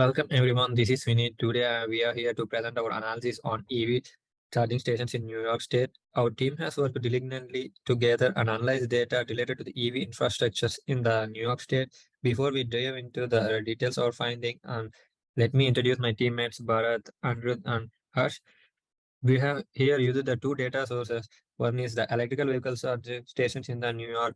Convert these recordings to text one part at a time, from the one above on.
Welcome everyone, this is Vineeth. Today we are here to present our analysis on EV charging stations in New York State. Our team has worked diligently together and analyzed data related to the EV infrastructures in the New York State. Before we dive into the details of our finding, let me introduce my teammates Bharath, Anirudh, and Harsh. We have here used the two data sources. One is the electrical vehicle charging stations in the New York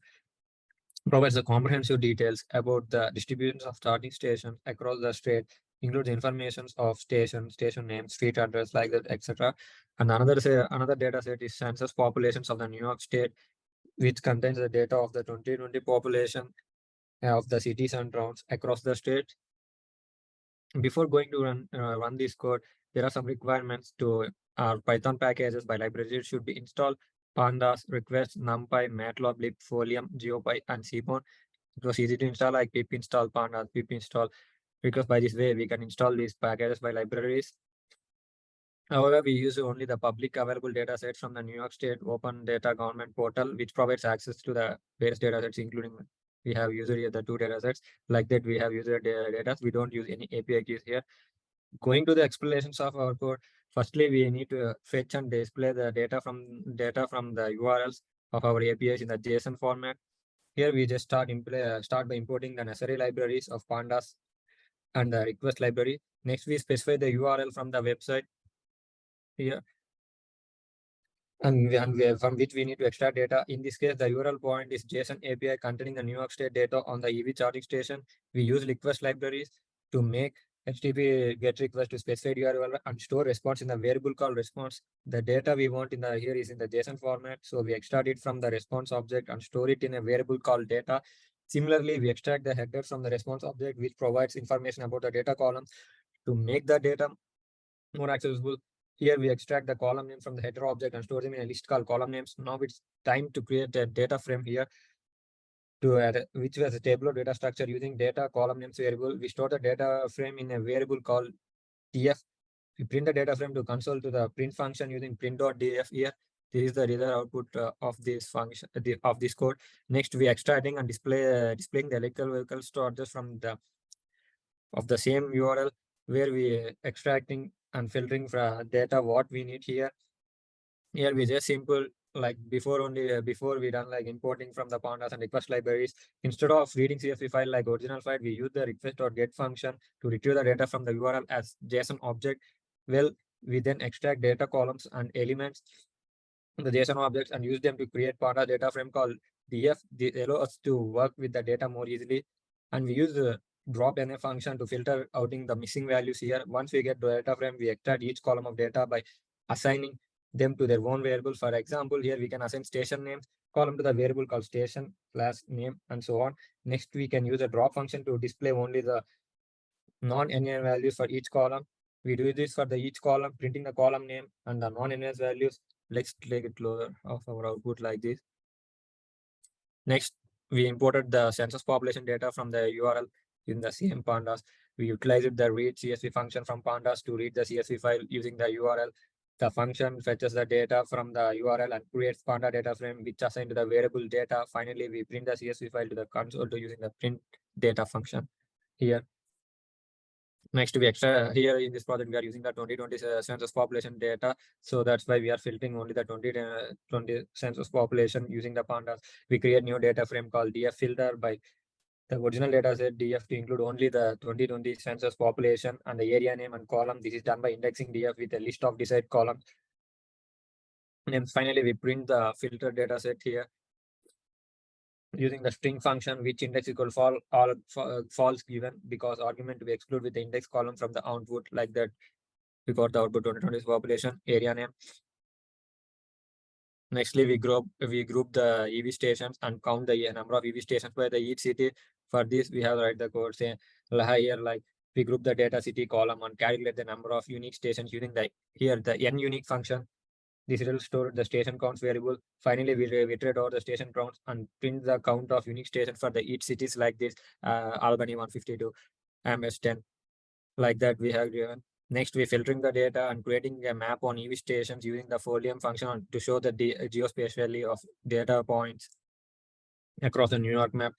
provides the comprehensive details about the distribution of charging stations across the state, includes information of station name, street address, like that, etc. And another data set is census populations of the New York State, which contains the data of the 2020 population of the cities and towns across the state. Before going to run this code, there are some requirements to our Python packages by libraries should be installed. Pandas, request, NumPy, Matplotlib, lib, Folium, GeoPy, and Cpon. It was easy to install like pip install, pandas, pip install, because by this way we can install these packages by libraries. However, we use only the public available data sets from the New York State Open Data Government Portal, which provides access to the various data sets, including we have used here the two data sets. Like that, we have used data. We don't use any API keys here. Going to the explanations of our code, firstly, we need to fetch and display the data from the URLs of our APIs in the JSON format. Here we just start by importing the necessary libraries of pandas and the request library. Next, we specify the URL from the website here, from which we need to extract data. In this case, the URL point is JSON API containing the New York State data on the EV charging station. We use request libraries to make HTTP GET request to specified URL and store response in the variable called response. The data we want in the here is in the JSON format, so we extract it from the response object and store it in a variable called data. Similarly, we extract the header from the response object, which provides information about the data column to make the data more accessible. Here we extract the column name from the header object and store them in a list called column names. Now it's time to create a data frame here to add, which was a table of data structure using data column names variable. We store the data frame in a variable called df. We print the data frame to console to the print function using print.df here. This is the result output of this function of this code. Next, we extracting and displaying the electrical vehicle charges from the same URL where we extracting and filtering from data what we need here. Here we just simple like before we done like importing from the pandas and request libraries. Instead of reading CSV file like original file, we use the request.get function to retrieve the data from the URL as JSON object. Well, we then extract data columns and elements the JSON objects and use them to create pandas data frame called df. This allows us to work with the data more easily. And we use the drop NF function to filter outing the missing values here. Once we get the data frame, we extract each column of data by assigning them to their own variable. For example, here we can assign station names column to the variable called station class name and so on. Next, we can use a drop function to display only the non-NN values for each column. We do this for the each column, printing the column name and the non-NS values. Let's take it closer of our output like this. Next, we imported the census population data from the URL in the same pandas. We utilized the read CSV function from pandas to read the CSV file using the URL. The function fetches the data from the URL and creates panda data frame, which assigned to the variable data. Finally, we print the CSV file to the console to using the print data function here. Next, we extra here in this project, we are using the 2020 census population data. So that's why we are filtering only the 2020 census population using the pandas. We create new data frame called df filter by the original data set df to include only the 2020 census population and the area name and column. This is done by indexing df with a list of desired columns. And then finally, we print the filter data set here using the string function, which index equal false given because argument to be excluded with the index column from the output. Like that, we got the output 2020 population area name. Nextly, we group the EV stations and count the number of EV stations by the each city. For this, we have write the code say here like we group the data city column and calculate the number of unique stations using the n unique function. This will store the station counts variable. Finally, we iterate over the station counts and print the count of unique stations for the each cities like this, Albany 152, MS 10. Like that we have given. Next, we filtering the data and creating a map on EV stations using the Folium function to show the geospatially of data points across the New York map.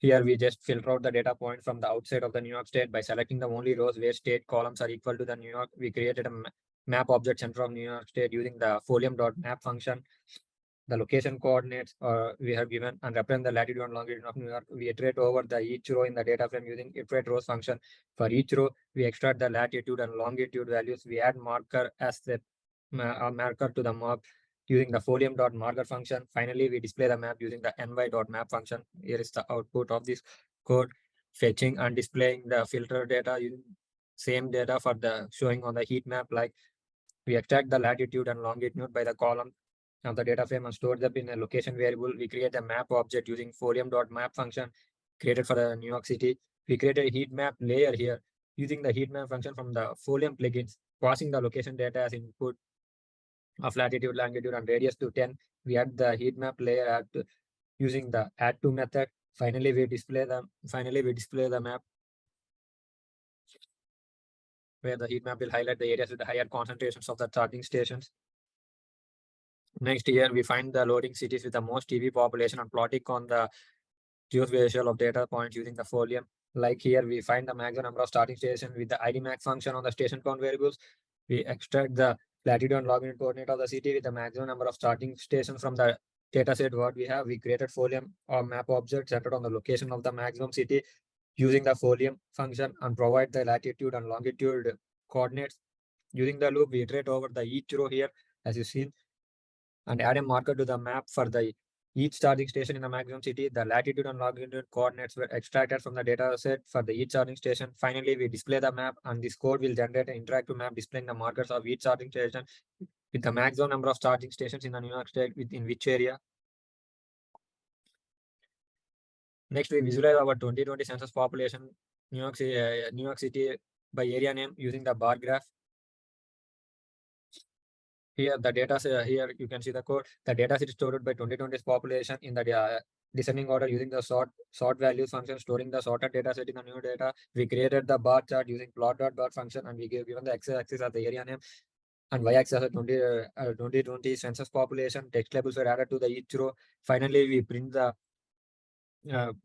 Here we just filter out the data point from the outside of the New York State by selecting the only rows where state columns are equal to the New York. We created a map object center of New York State using the folium.map function. The location coordinates we have given and represent the latitude and longitude of New York. We iterate over the each row in the data frame using iterate rows function. For each row, we extract the latitude and longitude values. We add marker as the marker to the map using the folium.marker function. Finally, we display the map using the ny.map function. Here is the output of this code, fetching and displaying the filter data using same data for the showing on the heat map. Like we extract the latitude and longitude by the column of the data frame and store them in a location variable. We create a map object using folium.map function created for the New York City. We create a heat map layer here using the heat map function from the Folium plugins, passing the location data as input of latitude, longitude, and radius to 10. We add the heat map layer using the add to method. Finally, we display the map where the heat map will highlight the areas with the higher concentrations of the charging stations. Next here, we find the loading cities with the most EV population and plotting on the geospatial of data points using the folium. Like here, we find the maximum number of starting stations with the ID max function on the station count variables. We extract the latitude and longitude coordinate of the city with the maximum number of starting stations from the data set what we have. We created folium or map object centered on the location of the maximum city using the folium function and provide the latitude and longitude coordinates. Using the loop, we iterate over the each row here, as you see, and add a marker to the map for the each charging station in the maximum city. The latitude and longitude coordinates were extracted from the data set for the each charging station. Finally, we display the map, and this code will generate an interactive map displaying the markers of each charging station with the maximum number of charging stations in the New York State within which area. Next, we visualize our 2020 census population, New York City by area name using the bar graph. Here, the data here you can see the code. The data set is stored by 2020's population in the descending order using the sort values function, storing the sorted data set in the new data. We created the bar chart using plot.bar function, and we given the x-axis as the area name and y-axis as 2020 census population. Text labels were added to the each row. Finally, we print the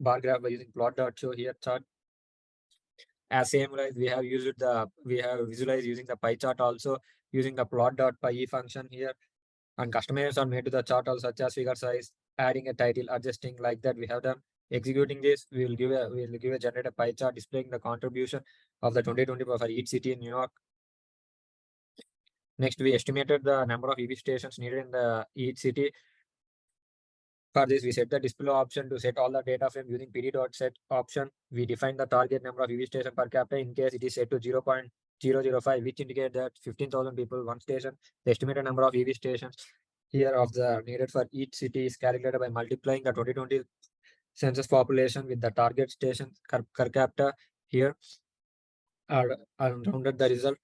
bar graph by using plot.show here chart. As same like we have visualized using the pie chart also using the plot.pie function here, and customizers are made to the chart also such as figure size, adding a title, adjusting like that we have done. Executing this, we will give a generate a pie chart displaying the contribution of the 2020 for each city in New York. Next, we estimated the number of EV stations needed in the each city. For this, we set the display option to set all the data frame using pd.set option. We define the target number of EV station per capita in case it is set to 0.005, which indicate that 15,000 people one station. The estimated number of EV stations here of the needed for each city is calculated by multiplying the 2020 census population with the target station per capita here, and rounded the result.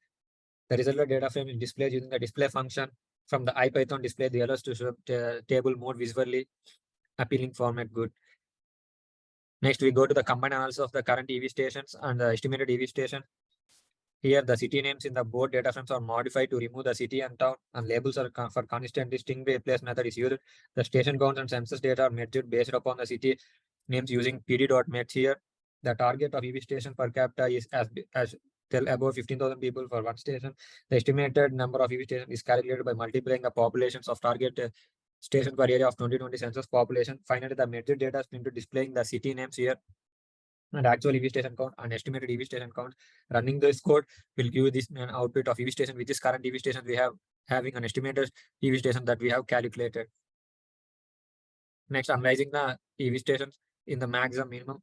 The result data frame is displayed using the display function from the IPython display the allows to show table more visually appealing format good. Next, we go to the combined analysis of the current EV stations and the estimated EV station. Here, the city names in the board data frames are modified to remove the city and town, and labels are for constant distinct replace method is used. The station counts and census data are merged based upon the city names using pd.match here. The target of EV station per capita is as tell above 15,000 people for one station. The estimated number of EV stations is calculated by multiplying the populations of target station per area of 2020 census population. Finally, the metric data is printed displaying the city names here and actual EV station count and estimated EV station count. Running this code will give this an output of EV station, which is current EV station we have having an estimated EV station that we have calculated. Next, analyzing the EV stations in the maximum minimum.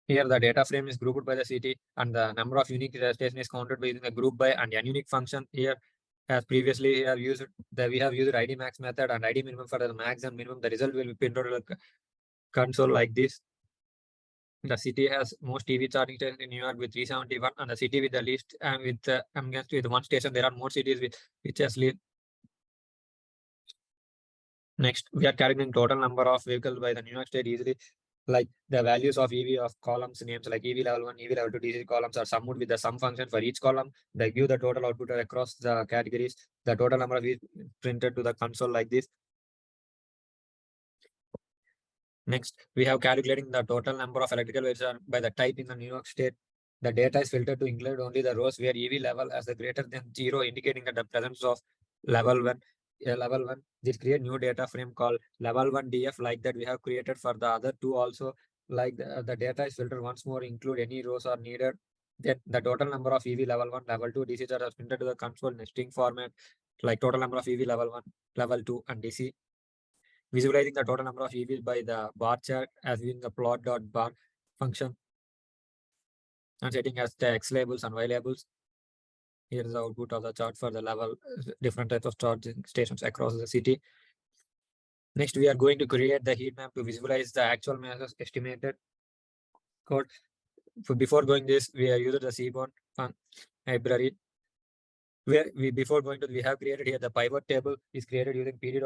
Here, the data frame is grouped by the city, and the number of unique stations is counted by using the group by and ununique function. Here, as previously we have used ID max method and ID minimum for the max and minimum. The result will be printed to the console like this. The city has most EV charging stations in New York with 371, and the city with the least with one station. There are more cities with which has least. Next, we are calculating total number of vehicles by the New York State easily. Like the values of EV of columns names like EV level 1, EV level 2 DC columns are summed with the sum function for each column. They give the total output across the categories. The total number of EV printed to the console like this. Next, we have calculating the total number of electrical vehicles by the type in the New York State. The data is filtered to include only the rows where EV level as the greater than 0, indicating that the presence of level 1. Level 1. This create new data frame called level 1 DF, like that we have created for the other two also. Like the data is filtered once more, include any rows are needed. Then the total number of EV level 1, level 2 DC are printed to the console nesting format, like total number of EV level 1, level 2, and DC. Visualizing the total number of EVs by the bar chart as in the plot.bar function and setting as the X labels and Y labels. Here is the output of the chart for the level, different types of charging stations across the city. Next, we are going to create the heat map to visualize the actual masses estimated code. Before going this, we are using the Seaborn library. Where we before going to we have created here the pivot table is created using pd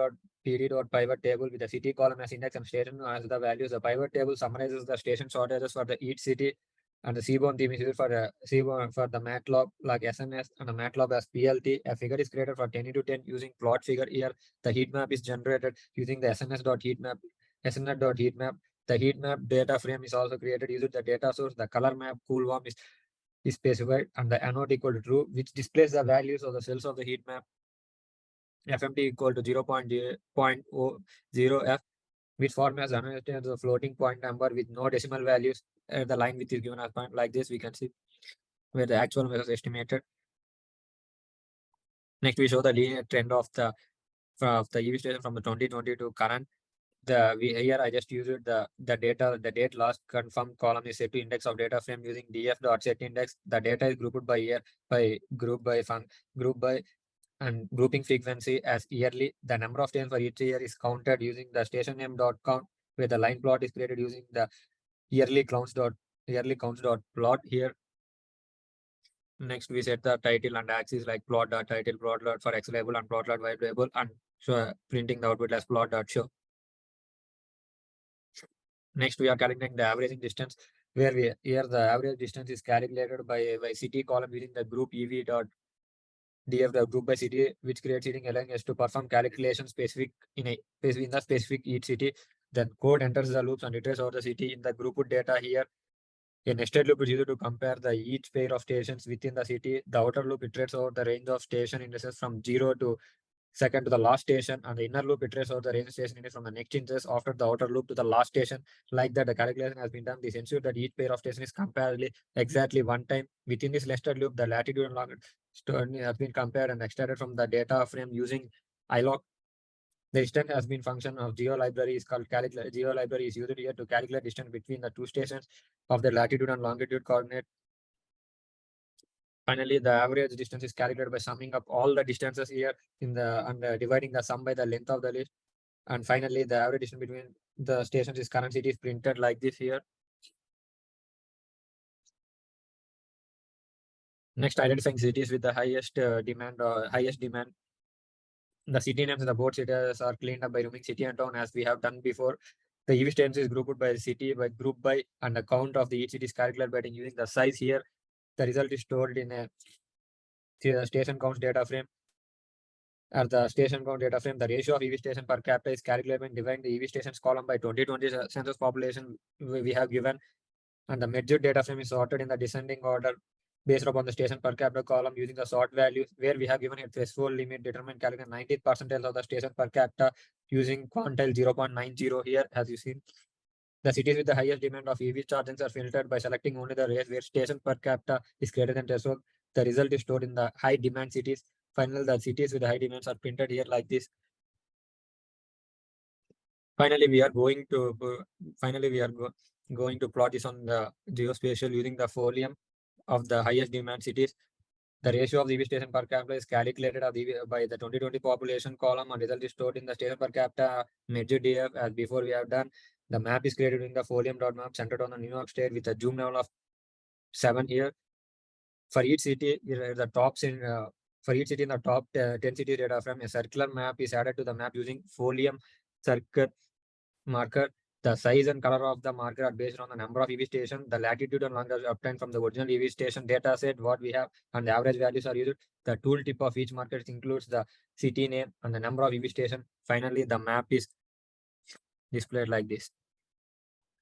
dot pivot table with the city column as index and station as the values. The pivot table summarizes the station shortages for the each city, and the Seaborn theme is used for the Seaborn for the MATLAB like SNS and the MATLAB as PLT. A figure is created for 10 into 10 using plot figure here. The heat map is generated using the SNS.heatmap. SNS.heatmap. The heat map data frame is also created using the data source. The color map cool warm is specified and the anode equal to true, which displays the values of the cells of the heat map. FMT equal to 0.0f, which form as annotated the floating point number with no decimal values. The line which is given as point like this, we can see where the actual measure is estimated. Next, we show the linear trend of the EV station from the 2020 to current. Here I just used the date last confirmed column is set to index of data frame using df.setIndex. The data is grouped by year by group by and grouping frequency as yearly. The number of stations for each year is counted using the station name dot count, where the line plot is created using the yearly counts dot plot here. Next, we set the title and axis like plot dot title, plot dot for X label and plot dot Y label, and so printing the output as plot dot show. Next, we are calculating the averaging distance, where here the average distance is calculated by city column using the group EV dot DF the group by city, which creates seating allowing us to perform calculations specific in the specific each city. Then code enters the loops and iterates over the city in the grouped data here. A nested loop is used to compare the each pair of stations within the city. The outer loop iterates over the range of station indices from 0 to second to the last station, and the inner loop iterates over the range station index from the next inches after the outer loop to the last station. Like that, the calculation has been done. This ensures that each pair of station is compared exactly one time. Within this nested loop, the latitude and longitude has been compared and extracted from the data frame using ILOC. The distance has been function of geo library is called calculate. Geo library is used here to calculate distance between the two stations of the latitude and longitude coordinate. Finally, the average distance is calculated by summing up all the distances here in the and dividing the sum by the length of the list. And finally, the average distance between the stations is current city is printed like this here. Next, identifying cities with the highest demand. The city names in the board cities are cleaned up by removing city and town as we have done before. The EV stations is grouped by city, by group by, and the count of the each city is calculated by using the size here. The result is stored in a station counts data frame. At the station count data frame, the ratio of EV station per capita is calculated when dividing the EV stations column by 2020 census population we have given, and the measured data frame is sorted in the descending order based upon the station per capita column using the sort values, where we have given a threshold limit determined calculate 90th percentile of the station per capita using quantile 0.90 here, as you see. The cities with the highest demand of EV charging are filtered by selecting only the race where station per capita is greater than threshold. The result is stored in the high demand cities. Finally, the cities with the high demands are printed here like this. Finally, we are going to going to plot this on the geospatial using the folium of the highest demand cities. The ratio of the EV station per capita is calculated by the 2020 population column, and result is stored in the station per capita measured DF as before we have done. The map is created in the folium.map centered on the New York State with a zoom level of 7 here. For each city, for each city in the top 10 cities data from a circular map is added to the map using folium circle marker. The size and color of the marker are based on the number of EV stations, the latitude and longitude obtained from the original EV station data set, what we have, and the average values are used. The tooltip of each marker includes the city name and the number of EV station. Finally, the map is displayed like this.